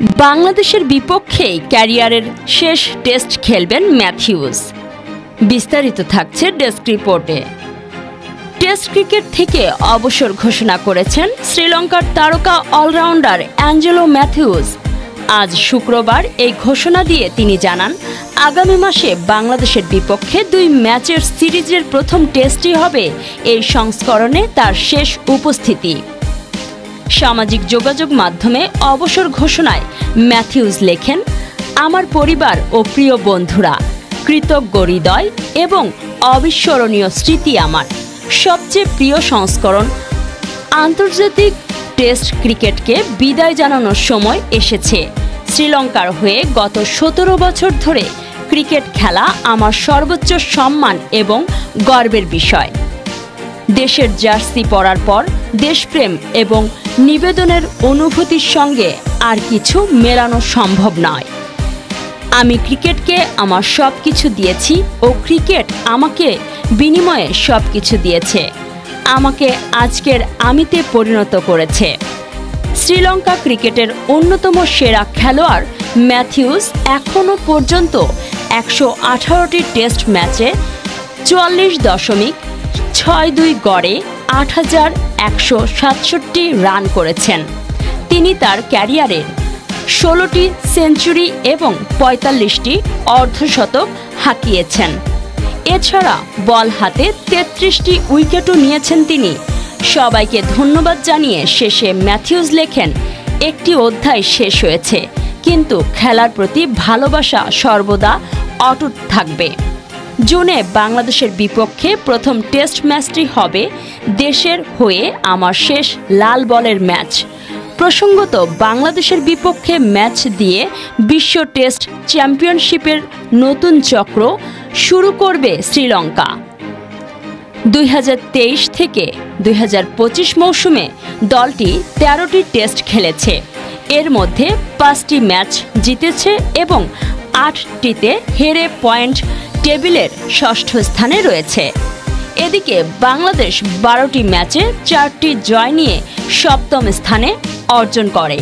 বাংলাদেশের বিপক্ষে ক্যারিয়ারের শেষ টেস্ট খেলবেন ম্যাথিউস। বিস্তারিত থাকছে ডেস্ক রিপোর্টে। টেস্ট ক্রিকেট থেকে অবসর ঘোষণা করেছেন শ্রীলঙ্কার তারকা অলরাউন্ডার অ্যাঞ্জেলো ম্যাথিউস। আজ শুক্রবার এই ঘোষণা দিয়ে তিনি জানান, আগামী মাসে বাংলাদেশের বিপক্ষে 2 ম্যাচের সিরিজের প্রথম টেস্টই হবে এই সংস্করণে তার শেষ উপস্থিতি। সামাজিক যোগাযোগ মাধ্যমে অবসর ঘোষণায় ম্যাথিউস লেখেন, আমার পরিবার ও প্রিয় বন্ধুরা, কৃতজ্ঞ হৃদয় এবং অবিস্মরণীয় স্মৃতি আমার সবচেয়ে প্রিয় সংস্করণ। আন্তর্জাতিক টেস্ট ক্রিকেটকে বিদায় জানানোর সময় এসেছে। শ্রীলঙ্কার হয়ে গত 17 বছর ধরে ক্রিকেট খেলা আমার সর্বোচ্চ সম্মান এবং গর্বের বিষয়। দেশের জার্সি পরার পর দেশপ্রেম এবং নিবেদনের অনুভূতির সঙ্গে আর কিছু মেলানো সম্ভব নয়। আমি ক্রিকেটকে আমার সব কিছু দিয়েছি ও ক্রিকেট আমাকে বিনিময়ে সব কিছু দিয়েছে, আমাকে আজকের আমিতে পরিণত করেছে। শ্রীলঙ্কা ক্রিকেটের অন্যতম সেরা খেলোয়াড় ম্যাথিউস এখনও পর্যন্ত 118টি টেস্ট ম্যাচে 44.62 গড়ে 8167 রান করেছেন। তিনি তার ক্যারিয়ারের 16টি সেঞ্চুরি এবং 45টি অর্ধশতক হাঁকিয়েছেন। এছাড়া বল হাতে 33টি উইকেটও নিয়েছেন তিনি। সবাইকে ধন্যবাদ জানিয়ে শেষে ম্যাথিউস লেখেন, একটি অধ্যায় শেষ হয়েছে, কিন্তু খেলার প্রতি ভালোবাসা সর্বদা অটুট থাকবে। জুনে বাংলাদেশের বিপক্ষে প্রথম টেস্ট ম্যাচটি হবে দেশের হয়ে আমার শেষ লাল বলের ম্যাচ। প্রসঙ্গত, বাংলাদেশের বিপক্ষে ম্যাচ দিয়ে বিশ্ব টেস্ট চ্যাম্পিয়নশিপের নতুন চক্র শুরু করবে শ্রীলঙ্কা। 2023 থেকে 2025 মৌসুমে দলটি 13টি টেস্ট খেলেছে। এর মধ্যে 5টি ম্যাচ জিতেছে এবং 8টিতে হেরে পয়েন্ট টেবিলের ষষ্ঠ স্থানে রয়েছে। এদিকে বাংলাদেশ 12টি ম্যাচে 4টি জয় নিয়ে সপ্তম স্থানে অর্জন করে।